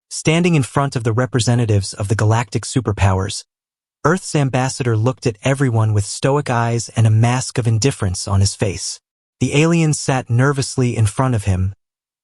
Standing in front of the representatives of the galactic superpowers, Earth's ambassador looked at everyone with stoic eyes and a mask of indifference on his face. The aliens sat nervously in front of him,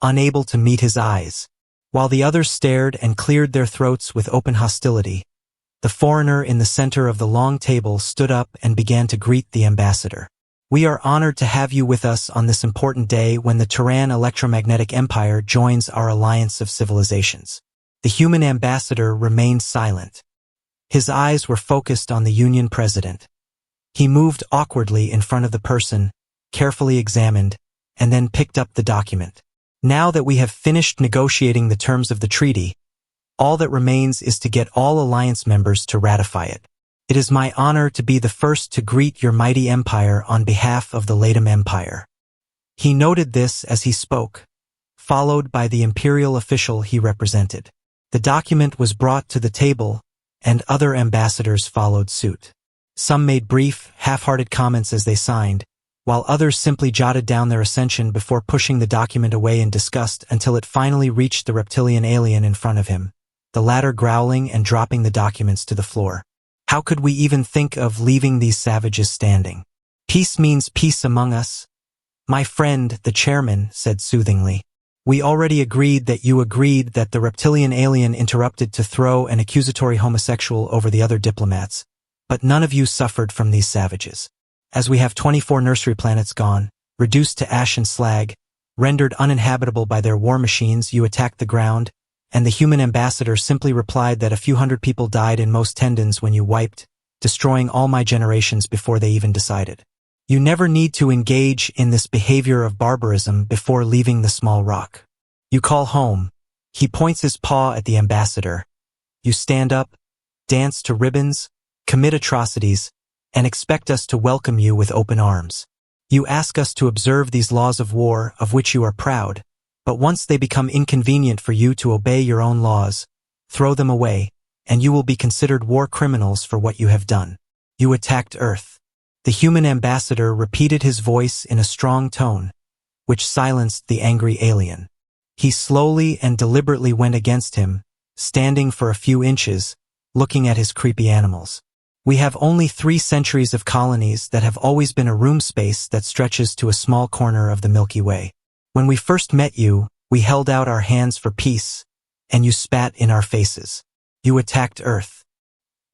unable to meet his eyes. While the others stared and cleared their throats with open hostility, the foreigner in the center of the long table stood up and began to greet the ambassador. "We are honored to have you with us on this important day when the Terran Electromagnetic Empire joins our alliance of civilizations." The human ambassador remained silent. His eyes were focused on the Union president. He moved awkwardly in front of the person, carefully examined, and then picked up the document. "Now that we have finished negotiating the terms of the treaty, all that remains is to get all alliance members to ratify it. It is my honor to be the first to greet your mighty empire on behalf of the Latam Empire." He noted this as he spoke, followed by the imperial official he represented. The document was brought to the table, and other ambassadors followed suit. Some made brief, half-hearted comments as they signed, while others simply jotted down their ascension before pushing the document away in disgust until it finally reached the reptilian alien in front of him, the latter growling and dropping the documents to the floor. "How could we even think of leaving these savages standing? Peace means peace among us." "My friend, the chairman," said soothingly. "We already agreed that you agreed that the reptilian alien interrupted to throw an accusatory homosexual over the other diplomats, but none of you suffered from these savages. As we have 24 nursery planets gone, reduced to ash and slag, rendered uninhabitable by their war machines, you attacked the ground, and the human ambassador simply replied that a few hundred people died in most tendons when you wiped, destroying all my generations before they even decided. You never need to engage in this behavior of barbarism before leaving the small rock. You call home." He points his paw at the ambassador. "You stand up, dance to ribbons, commit atrocities, and expect us to welcome you with open arms. You ask us to observe these laws of war of which you are proud, but once they become inconvenient for you to obey your own laws, throw them away, and you will be considered war criminals for what you have done. You attacked Earth." The human ambassador repeated his voice in a strong tone, which silenced the angry alien. He slowly and deliberately went against him, standing for a few inches, looking at his creepy animals. "We have only 3 centuries of colonies that have always been a room space that stretches to a small corner of the Milky Way. When we first met you, we held out our hands for peace, and you spat in our faces. You attacked Earth."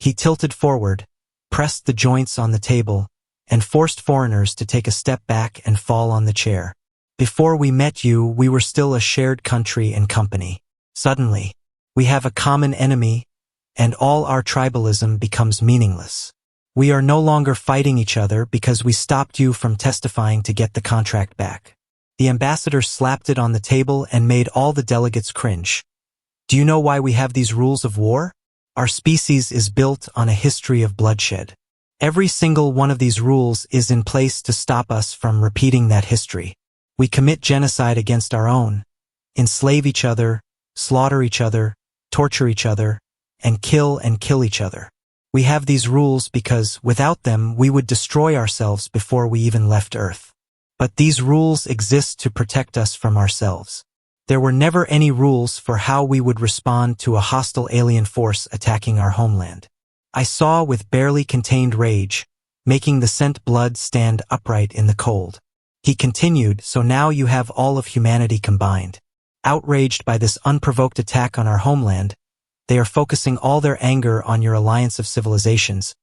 He tilted forward, pressed the joints on the table, and forced foreigners to take a step back and fall on the chair. "Before we met you, we were still a shared country and company. Suddenly, we have a common enemy, and all our tribalism becomes meaningless. We are no longer fighting each other because we stopped you from testifying to get the contract back." The ambassador slapped it on the table and made all the delegates cringe. "Do you know why we have these rules of war? Our species is built on a history of bloodshed. Every single one of these rules is in place to stop us from repeating that history. We commit genocide against our own, enslave each other, slaughter each other, torture each other, and kill each other. We have these rules because, without them, we would destroy ourselves before we even left Earth. But these rules exist to protect us from ourselves. There were never any rules for how we would respond to a hostile alien force attacking our homeland." I saw with barely contained rage, making the sent blood stand upright in the cold. He continued, "So now you have all of humanity combined. Outraged by this unprovoked attack on our homeland, they are focusing all their anger on your alliance of civilizations,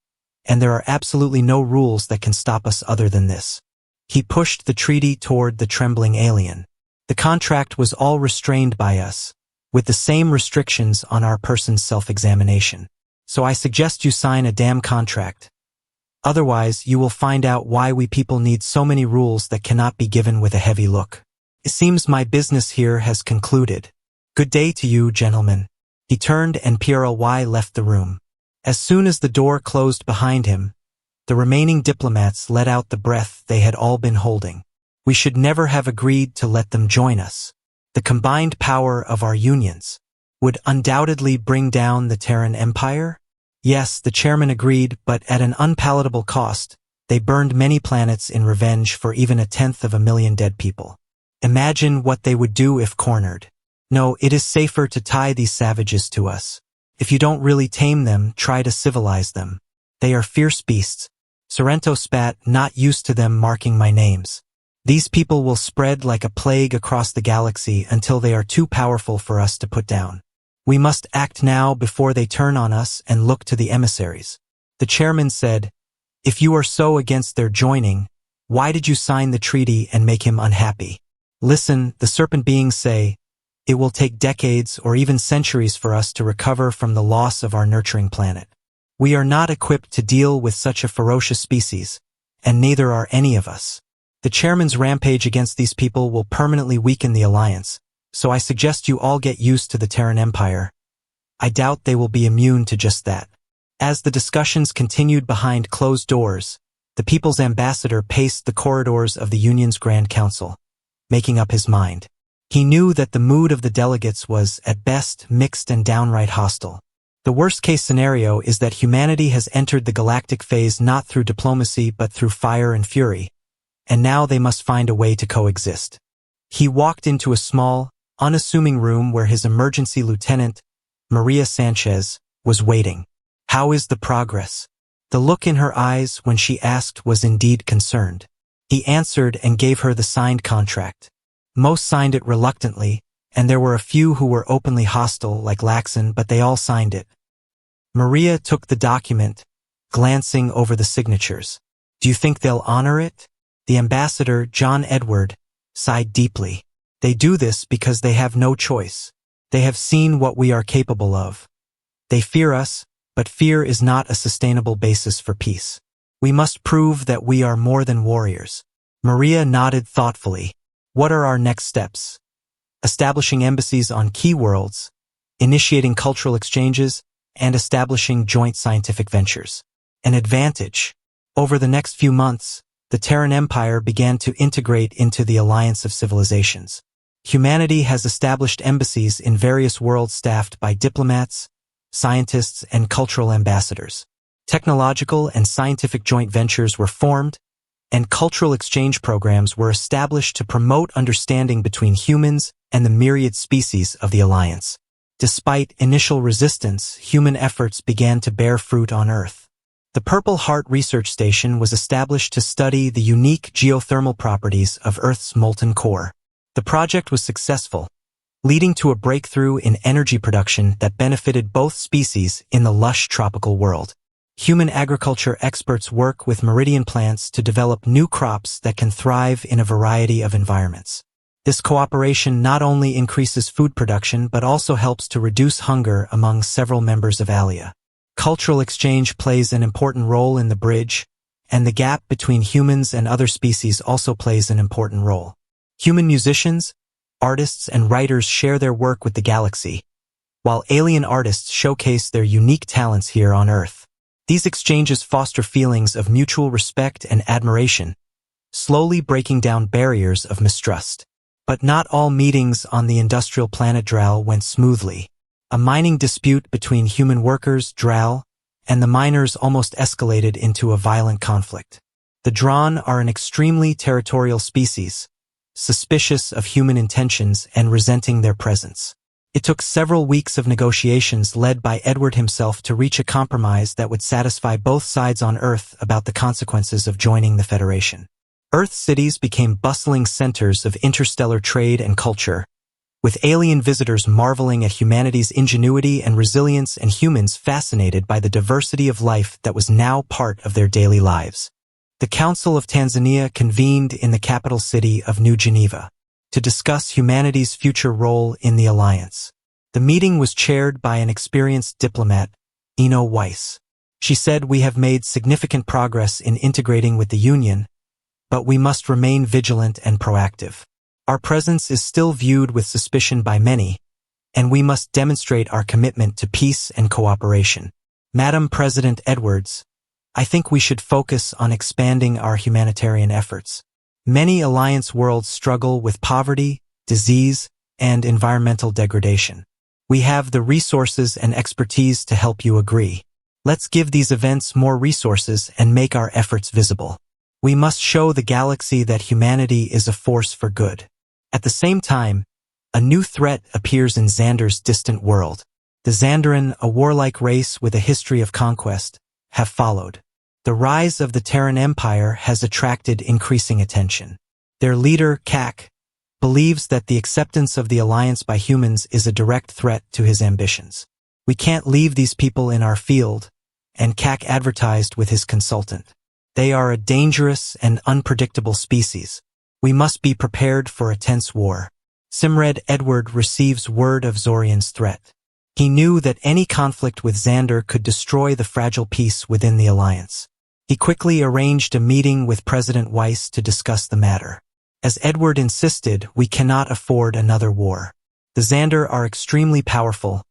and there are absolutely no rules that can stop us other than this." He pushed the treaty toward the trembling alien. "The contract was all restrained by us, with the same restrictions on our person's self-examination. So I suggest you sign a damn contract. Otherwise, you will find out why we people need so many rules that cannot be given with a heavy look. It seems my business here has concluded. Good day to you, gentlemen." He turned and PRLY left the room. As soon as the door closed behind him, the remaining diplomats let out the breath they had all been holding. We should never have agreed to let them join us. The combined power of our unions would undoubtedly bring down the Terran Empire? Yes, the chairman agreed, but at an unpalatable cost. They burned many planets in revenge for even 1/10 of a million dead people. Imagine what they would do if cornered. No, it is safer to tie these savages to us. If you don't really tame them, try to civilize them. They are fierce beasts. Sorrento spat, not used to them marking my names. These people will spread like a plague across the galaxy until they are too powerful for us to put down. We must act now before they turn on us and look to the emissaries. The chairman said, if you are so against their joining, why did you sign the treaty and make him unhappy? Listen, the serpent beings say, it will take decades or even centuries for us to recover from the loss of our nurturing planet. We are not equipped to deal with such a ferocious species, and neither are any of us. The chairman's rampage against these people will permanently weaken the alliance, so I suggest you all get used to the Terran Empire. I doubt they will be immune to just that. As the discussions continued behind closed doors, the people's ambassador paced the corridors of the Union's Grand Council, making up his mind. He knew that the mood of the delegates was, at best, mixed and downright hostile. The worst-case scenario is that humanity has entered the galactic phase not through diplomacy but through fire and fury, and now they must find a way to coexist. He walked into a small, unassuming room where his emergency lieutenant, Maria Sanchez, was waiting. How is the progress? The look in her eyes when she asked was indeed concerned. He answered and gave her the signed contract. Most signed it reluctantly, and there were a few who were openly hostile, like Laxon, but they all signed it. Maria took the document, glancing over the signatures. Do you think they'll honor it? The ambassador, John Edward, sighed deeply. They do this because they have no choice. They have seen what we are capable of. They fear us, but fear is not a sustainable basis for peace. We must prove that we are more than warriors. Maria nodded thoughtfully. What are our next steps? Establishing embassies on key worlds, initiating cultural exchanges, and establishing joint scientific ventures. An advantage. Over the next few months, the Terran Empire began to integrate into the alliance of civilizations. Humanity has established embassies in various worlds staffed by diplomats, scientists, and cultural ambassadors. Technological and scientific joint ventures were formed, and cultural exchange programs were established to promote understanding between humans and the myriad species of the alliance. Despite initial resistance, human efforts began to bear fruit on Earth. The Purple Heart Research Station was established to study the unique geothermal properties of Earth's molten core. The project was successful, leading to a breakthrough in energy production that benefited both species in the lush tropical world. Human agriculture experts work with meridian plants to develop new crops that can thrive in a variety of environments. This cooperation not only increases food production but also helps to reduce hunger among several members of Alia. Cultural exchange plays an important role in the bridge, and the gap between humans and other species also plays an important role. Human musicians, artists, and writers share their work with the galaxy, while alien artists showcase their unique talents here on Earth. These exchanges foster feelings of mutual respect and admiration, slowly breaking down barriers of mistrust. But not all meetings on the industrial planet Dral went smoothly. A mining dispute between human workers, Dral, and the miners almost escalated into a violent conflict. The Dran are an extremely territorial species, suspicious of human intentions and resenting their presence. It took several weeks of negotiations led by Edward himself to reach a compromise that would satisfy both sides on Earth about the consequences of joining the Federation. Earth cities became bustling centers of interstellar trade and culture, with alien visitors marveling at humanity's ingenuity and resilience and humans fascinated by the diversity of life that was now part of their daily lives. The Council of Tanzania convened in the capital city of New Geneva to discuss humanity's future role in the alliance. The meeting was chaired by an experienced diplomat, Eno Weiss. She said, "We have made significant progress in integrating with the Union, but we must remain vigilant and proactive. Our presence is still viewed with suspicion by many, and we must demonstrate our commitment to peace and cooperation. Madam President Edwards, I think we should focus on expanding our humanitarian efforts. Many alliance worlds struggle with poverty, disease, and environmental degradation. We have the resources and expertise to help you agree. Let's give these events more resources and make our efforts visible. We must show the galaxy that humanity is a force for good." At the same time, A new threat appears in Xander's distant world. The Xandaran, a warlike race with a history of conquest, have followed. The rise of the Terran Empire has attracted increasing attention. Their leader, Kak, believes that the acceptance of the alliance by humans is a direct threat to his ambitions. We can't leave these people in our field, and Kak advertised with his consultant. They are a dangerous and unpredictable species. We must be prepared for a tense war. Simred Edward receives word of Zorian's threat. He knew that any conflict with Xander could destroy the fragile peace within the alliance. He quickly arranged a meeting with President Weiss to discuss the matter. As Edward insisted, we cannot afford another war. The Xander are extremely powerful,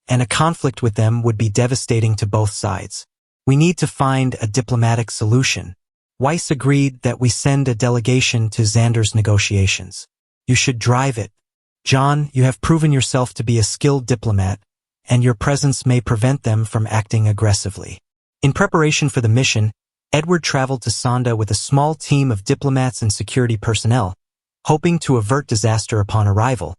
and a conflict with them would be devastating to both sides. We need to find a diplomatic solution. Weiss agreed that we send a delegation to Xander's negotiations. You should drive it. John, you have proven yourself to be a skilled diplomat, and your presence may prevent them from acting aggressively. In preparation for the mission, Edward traveled to Sonda with a small team of diplomats and security personnel, hoping to avert disaster upon arrival,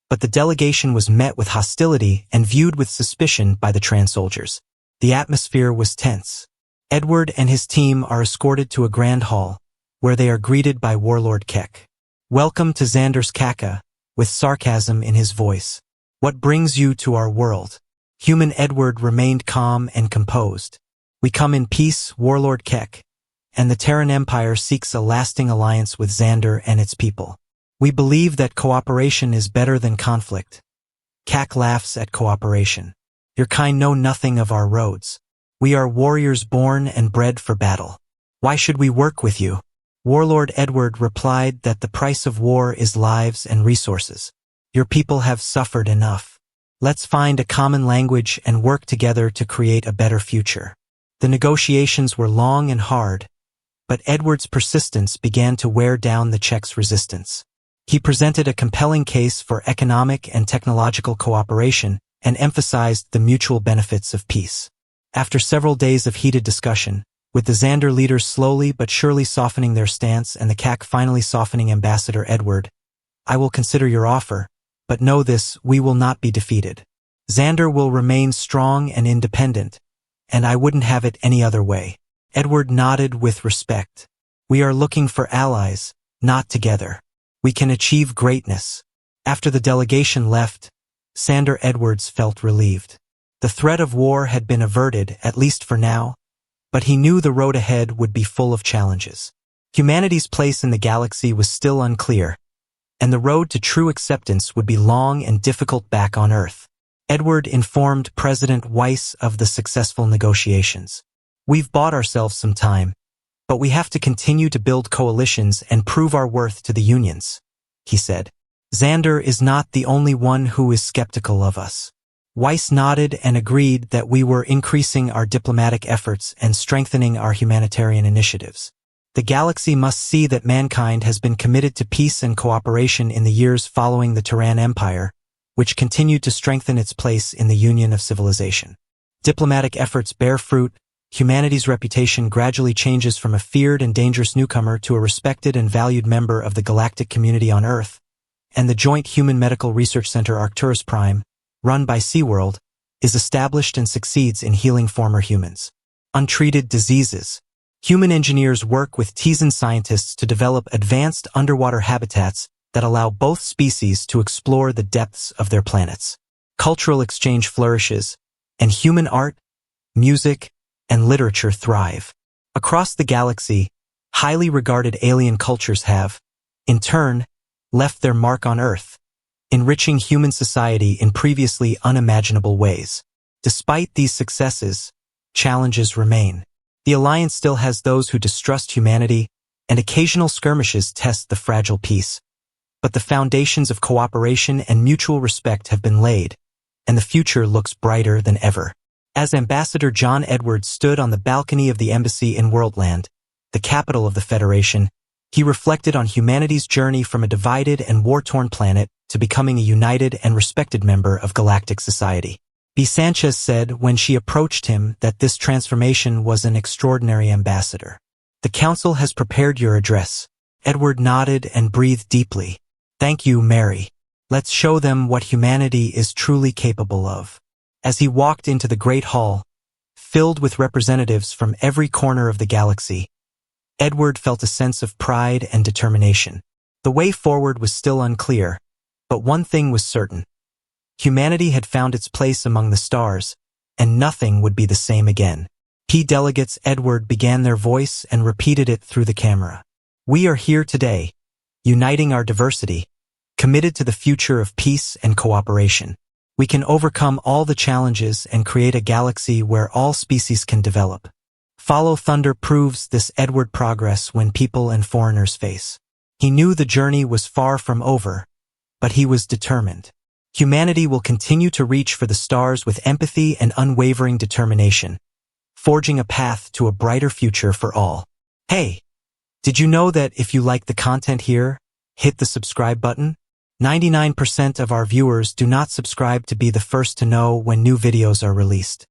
but the delegation was met with hostility and viewed with suspicion by the Tran soldiers. The atmosphere was tense. Edward and his team are escorted to a grand hall, where they are greeted by Warlord Kek. Welcome to Xander's Kaka, with sarcasm in his voice. What brings you to our world? Human Edward remained calm and composed. We come in peace, Warlord Kek, and the Terran Empire seeks a lasting alliance with Xander and its people. We believe that cooperation is better than conflict. Kak laughs at cooperation. Your kind know nothing of our roads. We are warriors born and bred for battle. Why should we work with you? Warlord Edward replied that the price of war is lives and resources. Your people have suffered enough. Let's find a common language and work together to create a better future. The negotiations were long and hard, but Edward's persistence began to wear down the Czechs' resistance. He presented a compelling case for economic and technological cooperation and emphasized the mutual benefits of peace. After several days of heated discussion, with the Xander leaders slowly but surely softening their stance and the Kak finally softening Ambassador Edward, I will consider your offer, but know this, we will not be defeated. Xander will remain strong and independent, and I wouldn't have it any other way. Edward nodded with respect. We are looking for allies, not together. We can achieve greatness. After the delegation left, Xander Edwards felt relieved. The threat of war had been averted, at least for now, but he knew the road ahead would be full of challenges. Humanity's place in the galaxy was still unclear, and the road to true acceptance would be long and difficult back on Earth. Edward informed President Weiss of the successful negotiations. We've bought ourselves some time, but we have to continue to build coalitions and prove our worth to the unions, he said. Xander is not the only one who is skeptical of us. Weiss nodded and agreed that we were increasing our diplomatic efforts and strengthening our humanitarian initiatives. The galaxy must see that mankind has been committed to peace and cooperation in the years following the Terran Empire, which continued to strengthen its place in the union of civilization. Diplomatic efforts bear fruit, humanity's reputation gradually changes from a feared and dangerous newcomer to a respected and valued member of the galactic community on Earth, and the joint Human Medical Research Center Arcturus Prime, run by SeaWorld, is established and succeeds in healing former humans. Untreated diseases. Human engineers work with Tizen scientists to develop advanced underwater habitats that allow both species to explore the depths of their planets. Cultural exchange flourishes, and human art, music, and literature thrive. Across the galaxy, highly regarded alien cultures have, in turn, left their mark on Earth, enriching human society in previously unimaginable ways. Despite these successes, challenges remain. The Alliance still has those who distrust humanity, and occasional skirmishes test the fragile peace. But the foundations of cooperation and mutual respect have been laid, and the future looks brighter than ever. As Ambassador John Edwards stood on the balcony of the embassy in Worldland, the capital of the Federation, he reflected on humanity's journey from a divided and war-torn planet to becoming a united and respected member of galactic society. B. Sanchez said when she approached him that this transformation was an extraordinary ambassador. The Council has prepared your address. Edward nodded and breathed deeply. Thank you, Mary. Let's show them what humanity is truly capable of. As he walked into the great hall, filled with representatives from every corner of the galaxy, Edward felt a sense of pride and determination. The way forward was still unclear, but one thing was certain. Humanity had found its place among the stars, and nothing would be the same again. Key delegates Edward began their voice and repeated it through the camera. We are here today, uniting our diversity, committed to the future of peace and cooperation. We can overcome all the challenges and create a galaxy where all species can develop. Follow Thunder proves this Edward progress when people and foreigners face. He knew the journey was far from over, but he was determined. Humanity will continue to reach for the stars with empathy and unwavering determination, forging a path to a brighter future for all. Hey, did you know that if you like the content here, hit the subscribe button? 99% of our viewers do not subscribe to be the first to know when new videos are released.